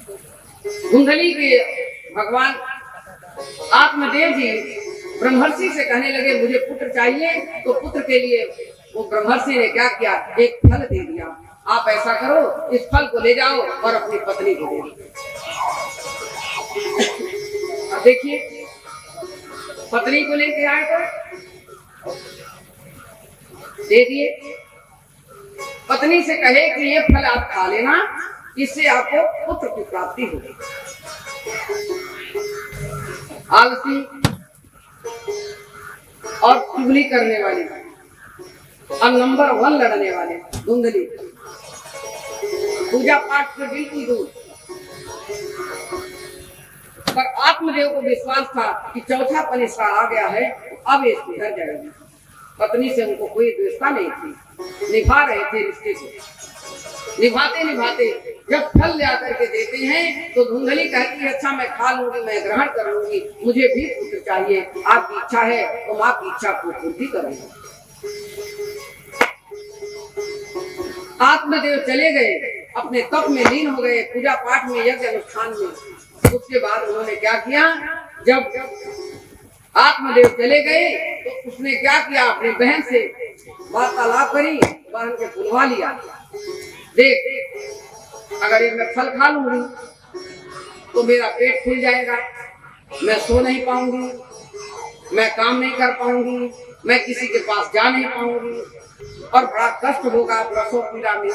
धुंधली के भगवान आत्मदेव जी ब्रह्मर्षि से कहने लगे मुझे पुत्र चाहिए। तो पुत्र के लिए वो ब्रह्मर्षि ने क्या किया, एक फल दे दिया। आप ऐसा करो, इस फल को ले जाओ और अपनी पत्नी को दे दो। देखिए पत्नी को लेके आए तो दे दिए। पत्नी से कहे कि ये फल आप खा लेना, इससे आपको पुत्र की प्राप्ति होगी। आलसी और चुगली करने वाली और नंबर 1 लड़ने वाले धुंधली, पूजा पाठ से बिल्कुल दूर। पर आत्मदेव को विश्वास था कि चौथा पन इसका आ गया है, अब ये सुधर जाएगी। पत्नी से उनको कोई द्वेषता नहीं थी, निभा रहे थे रिश्ते को। निभाते निभाते जब फल ले आकर के देते हैं तो धुंधली कहती है अच्छा मैं खा लूंगी, मैं ग्रहण कर लूंगी, मुझे भी पुत्र चाहिए। आपकी इच्छा है तो मैं आपकी इच्छा को पूर्ति करूंगी। आत्मदेव चले गए, अपने तप में लीन हो गए, पूजा पाठ में, यज्ञ अनुष्ठान में। उसके बाद उन्होंने क्या किया, जब आत्मदेव चले गए तो उसने क्या किया, अपनी बहन से वार्तालाप करी, बहन के बुलवा लिया। देख अगर ये मैं फल खा लूंगी तो मेरा पेट खुल जाएगा, मैं सो नहीं पाऊंगी, मैं काम नहीं कर पाऊंगी, मैं किसी के पास जा नहीं पाऊंगी और बड़ा कष्ट होगा प्रसव पीड़ा में।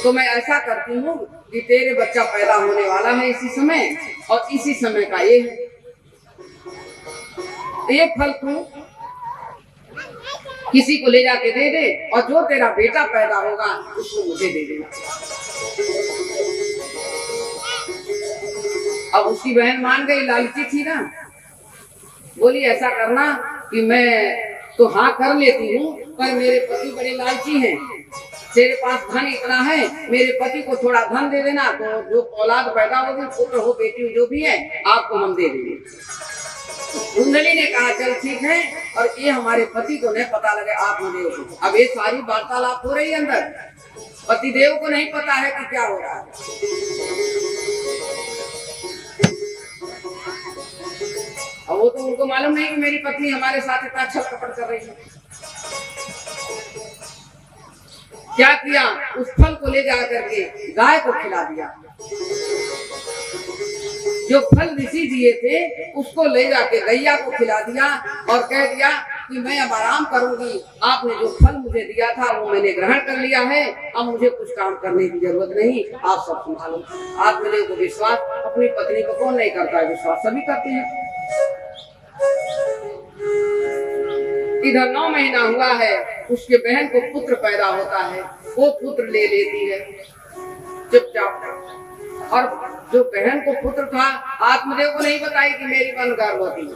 तो मैं ऐसा करती हूँ कि तेरे बच्चा पैदा होने वाला है इसी समय, और इसी समय का ये है, ये फल तू किसी को ले जाके दे दे और जो तेरा बेटा पैदा होगा उसको मुझे दे देना। अब उसकी बहन मान गई, लालची थी ना, बोली ऐसा करना कि मैं तो हाँ कर लेती हूँ, पर मेरे पति बड़े लालची हैं, तेरे पास धन इतना है, मेरे पति को थोड़ा धन दे देना, तो जो औलाद पैदा होगी, पुत्र हो बेटी जो भी है, आपको हम दे देंगे। धुंधली ने कहा चल ठीक है, और ये हमारे पति को नहीं पता लगे आत्मदेव को। अब ये सारी वार्तालाप हो रही है अंदर, पतिदेव को नहीं पता है कि क्या हो रहा है। अब वो तो उनको मालूम नहीं कि मेरी पत्नी हमारे साथ इतना छल कपट कर रही है। क्या किया, उस फल को ले जा करके गाय को खिला दिया। जो फल ऋषि दिए थे उसको ले जाके गैया को खिला दिया और कह दिया कि मैं अब आराम करूंगी, आपने जो फल मुझे दिया था वो मैंने ग्रहण कर लिया है, अब मुझे कुछ काम करने की जरूरत नहीं, आप सब संभालो। आत्मदेव को विश्वास, अपनी पत्नी को कौन नहीं करता है, विश्वास सभी करते हैं। इधर 9 महीना हुआ है, उसके बहन को पुत्र पैदा होता है, वो पुत्र ले लेती है चुपचाप, और जो बहन को पुत्र था आत्मदेव को नहीं बताई कि मेरी बहन गर्भवती है।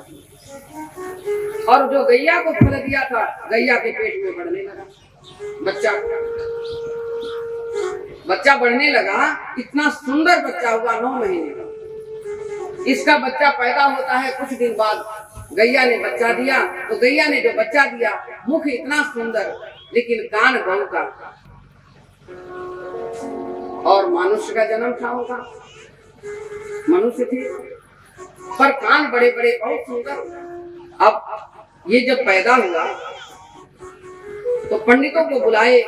और जो गैया को फल दिया था, गैया के पेट में बढ़ने लगा बच्चा बढ़ने लगा, इतना सुंदर बच्चा हुआ 9 महीने का। इसका बच्चा पैदा होता है, कुछ दिन बाद गैया ने बच्चा दिया, तो गैया ने जो बच्चा दिया, मुख इतना सुंदर लेकिन कान गौ का, और मनुष्य का जन्म था उनका, मनुष्य थे पर कान बड़े बड़े बहुत सुंदर। अब ये जब पैदा हुआ तो पंडितों को बुलाए,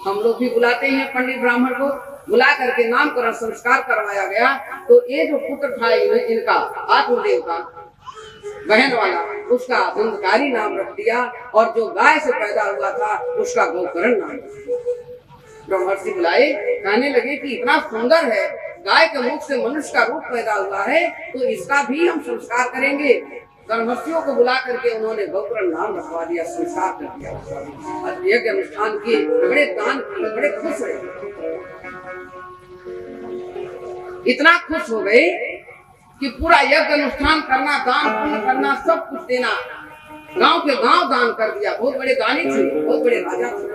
हम लोग भी बुलाते हैं पंडित ब्राह्मण को, बुला करके नामकरण संस्कार करवाया गया। तो ये जो पुत्र था इनका आत्मदेव का बहन वाला, उसका धुंधकारी नाम रख दिया, और जो गाय से पैदा हुआ था उसका गौकर्ण नाम। ब्रह्मर्षि बुलाए, कहने लगे कि इतना सुंदर है, गाय के मुख से मनुष्य का रूप पैदा हुआ है, तो इसका भी हम संस्कार करेंगे। ब्रह्मर्षियों को बुला करके उन्होंने गौकर्ण नाम रखवा दिया, संस्कार कर दिया, यज्ञ अनुष्ठान किए, बड़े दान किए, बड़े खुश रहे। इतना खुश हो गए कि पूरा यज्ञ अनुष्ठान करना, दान पुण्य करना, सब कुछ देना, गांव के गांव दान कर दिया। बहुत बड़े दानी थे, बहुत बड़े राजा थे।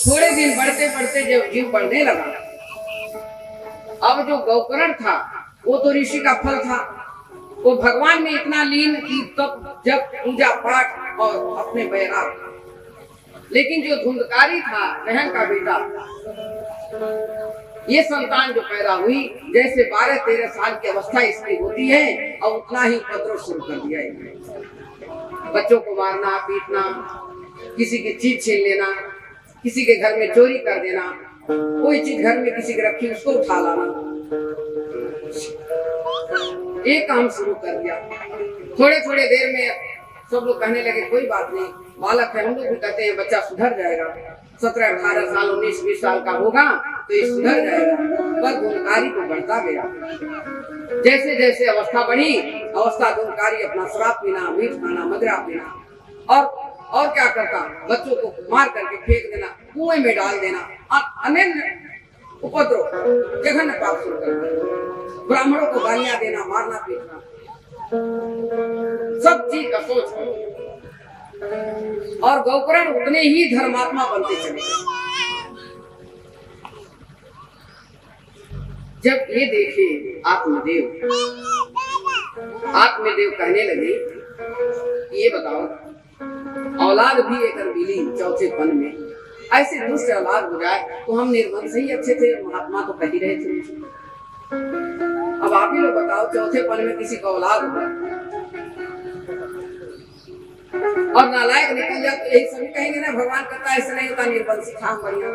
थोड़े दिन बढ़ते बढ़ते जब जीव बढ़ने लगा, अब जो गौकर्ण था वो तो ऋषि का फल था, वो भगवान में इतना लीन कि तब जब पूजा पाठ और अपने बैराग लेकिन जो धुंधकारी था बहन का बेटा, ये संतान जो पैदा हुई, जैसे 12-13 साल की अवस्था इसकी होती है और उतना ही उपद्रव शुरू कर दिया है। बच्चों को मारना, पीटना, किसी की चीज छीन लेना, किसी के घर में चोरी कर देना, कोई चीज घर में किसी की रखी उसको उठा लाना, एक काम शुरू कर दिया। थोड़े थोड़े देर में सब लोग कहने लगे कोई बात नहीं, बालक है, हम लोग भी कहते हैं बच्चा सुधर जाएगा, 17-18 साल 19-20 साल का होगा तो ये सुधर जाएगा। पर धुंधकारी तो बढ़ता गया। जैसे जैसे अवस्था बढ़ी, अवस्था धुंधकारी अपना शराब पीना, मीठ खाना, मदिरा पीना और क्या करता, बच्चों को मार करके फेंक देना, कुएं में डाल देना, अन्य उपद्रव जघन्य पाप शुरू कर देना, ब्राह्मणों को गालियां देना, मारना पीटना, सब चीज का सोच। और गौकर्ण उतने ही धर्मात्मा बनते चले गए। जब ये देखे आत्मदेव कहने लगे, ये बताओ औलाद भी एक मिली चौथे पन में, ऐसे दुष्ट औलाद हो जाए तो हम निर्बंध से ही अच्छे थे, महात्मा तो कह ही रहे थे। अब आप ही लोग बताओ, चौथे पन में किसी का औलाद हो और नालायक निकल जाए तो यही सभी कहेंगे ना, भगवान कहता ऐसा नहीं होता, निर्बंध सिखा बढ़िया।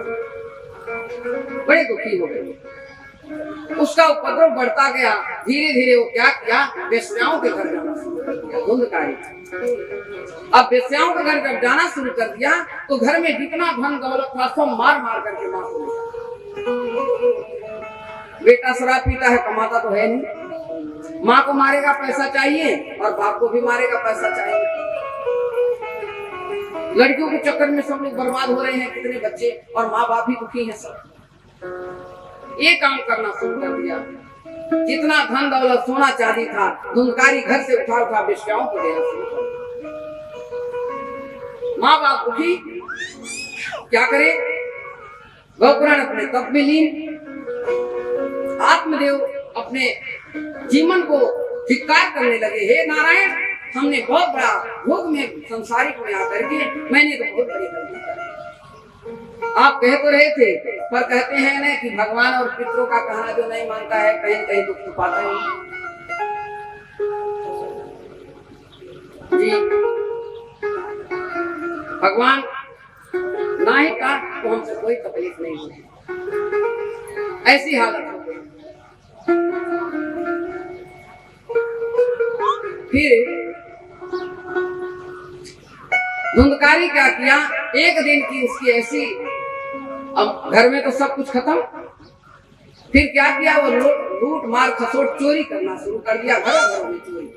बड़े दुखी हो गए। उसका उपद्रव बढ़ता गया। धीरे धीरे वो क्या किया, वेश्याओं के घर जाना शुरू कर दिया, धुंधकारी। अब वेश्याओं के घर जब जाना शुरू कर दिया तो घर में जितना धन दौलत था सब मार मार करके माँ को ले। बेटा शराब पीता है, कमाता तो है नहीं, माँ को मारेगा पैसा चाहिए और बाप को भी मारेगा पैसा चाहिए। लड़कियों के चक्कर में सब लोग बर्बाद हो रहे हैं, कितने बच्चे, और माँ बाप भी दुखी हैं सब। ये काम करना शुरू कर दिया। जितना धन दौलत सोना चांदी था, धुंधकारी घर से उठा उठा वेश्याओं को देना शुरू कर दिया। माँ बाप दुखी, क्या करे, गौपुराण अपने तप में लीन। आत्मदेव अपने जीवन को धिक्कार करने लगे, हे नारायण, हमने बहुत बड़ा भोग में संसारिक में आकर के मैंने तो बहुत बड़ी गलती की। आप कह तो रहे थे, पर कहते हैं ना कि भगवान और पितरों का कहना जो नहीं मानता है कहीं कहीं दुख छुपाता है जी। भगवान ना ही का तो हमसे कोई तकलीफ नहीं होती, ऐसी हालत हो गई। फिर धुंधकारी क्या किया, एक दिन की उसकी ऐसी, अब घर में तो सब कुछ खत्म, फिर क्या किया, वो लूट मार खसोट चोरी करना शुरू कर दिया, घर में चोरी।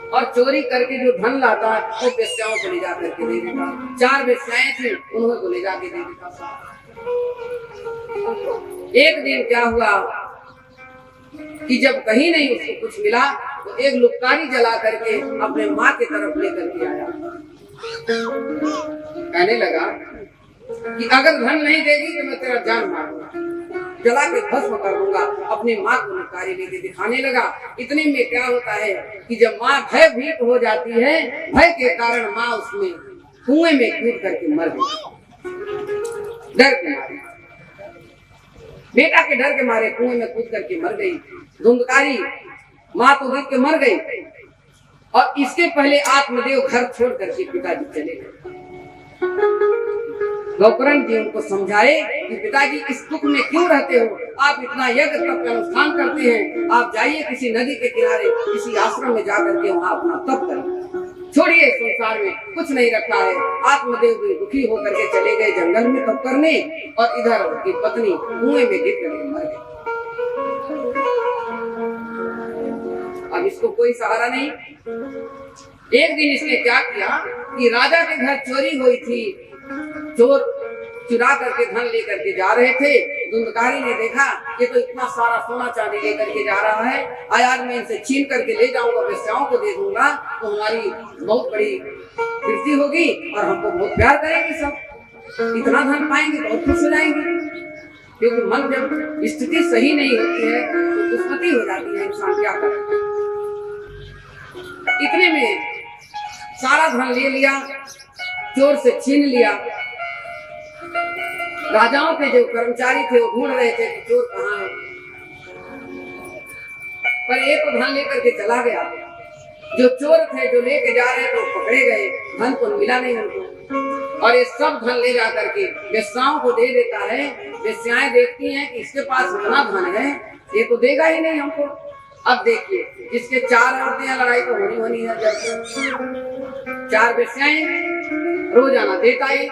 और चोरी करके जो धन लाता है वो वेश्याओं को ले जाकर के दे देता। 4 वेश्याएं थी, उन्होंने को ले जाके दे देता। एक दिन क्या हुआ कि जब कहीं नहीं उसको कुछ मिला तो एक लुकारी जला करके अपने माँ की तरफ लेकर के आया। कहने लगा कि अगर धन नहीं देगी तो मैं तेरा जान मारूंगा, जला के भस्म कर दूंगा। अपनी माँ को लुकारी लेके दिखाने लगा। इतने में क्या होता है कि जब माँ भयभीत हो जाती है, भय के कारण माँ उसमें कुएं में कूद करके मर गई, डर के मारे, बेटा के डर के मारे कुएं में कूद करके मर गई। धुंधकारी माँ तो गिर के मर गई। और इसके पहले आत्मदेव घर छोड़ करके पिताजी चले गए। गौकर्ण जी उनको समझाए कि पिताजी इस दुख में क्यों रहते हो, आप इतना यज्ञ तप का अनुष्ठान करते हैं, आप जाइए किसी नदी के किनारे किसी आश्रम में जाकर के वहाँ अपना तप करें, छोड़िए, संसार में कुछ नहीं रखा है। आत्मदेव भी दुखी होकर के चले गए जंगल में तप करने, और इधर उनकी पत्नी कुएं में गिर करके मर गई। अब इसको कोई सहारा नहीं। एक दिन इसने क्या किया कि राजा के घर चोरी हुई थी, चोर चुरा करके धन लेकर के जा रहे थे। धुंधकारी ने देखा ये तो इतना सारा सोना चांदी लेकर के जा रहा है, आज मैं इनसे छीन करके ले जाऊंगा, वेश्याओं को दे दूंगा तो हमारी बहुत बड़ी कीर्ति होगी और हमको बहुत प्यार करेंगे, सब इतना धन पाएंगे, बहुत खुश हो जाएंगे। क्योंकि मन जब स्थिति सही नहीं होती है तो दुष्मति हो जाती है, इंसान क्या करे। इतने में सारा धन ले लिया, चोर से छीन लिया राजाओं के जो कर्मचारी थे वो ढूंढ रहे थे कि चोर कहाँ है, पर एक तो धन लेकर के चला गया। जो चोर थे जो लेके जा रहे थे वो पकड़े गए, धन तो मिला नहीं उनको। और ये सब धन ले जा करके वेश्याओं को दे देता है। वेश्याएं देखती हैं कि इसके पास इतना धन है, ये तो देगा ही नहीं हमको। अब देखिए इसके 4 औरतें, लड़ाई तो होनी है। जब 4 वेश्याएं रोजाना देता ही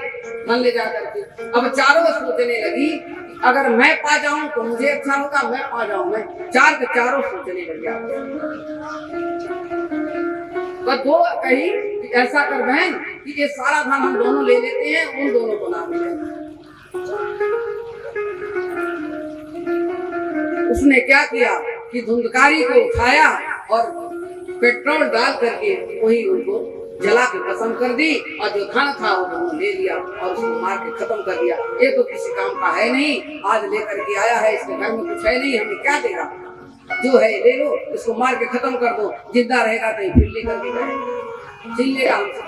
धन ले जा करके। अब चारों सोचने लगी अगर मैं पा जाऊं तो मुझे अच्छा होगा, मैं पा जाऊं मैं। 4 के चारों सोचने लग गया। तो 2 कही कि ऐसा कर बहन कि ये सारा धन हम दोनों ले लेते हैं, उन दोनों को ना मिले। उसने क्या किया कि धुंधकारी को उठाया और पेट्रोल डाल करके वही उनको जला के खत्म कर दी, और जो धन था वो दोनों ले लिया और उसको मार के खत्म कर दिया। ये तो किसी काम का है नहीं, आज लेकर के आया है, इसके घर में कुछ है नहीं, हमें क्या देगा, जो है ले लो, इसको मार के खत्म कर दो, जिंदा रहेगा तो फिर लेकर के जाएगा, छीन लेगा हमसे।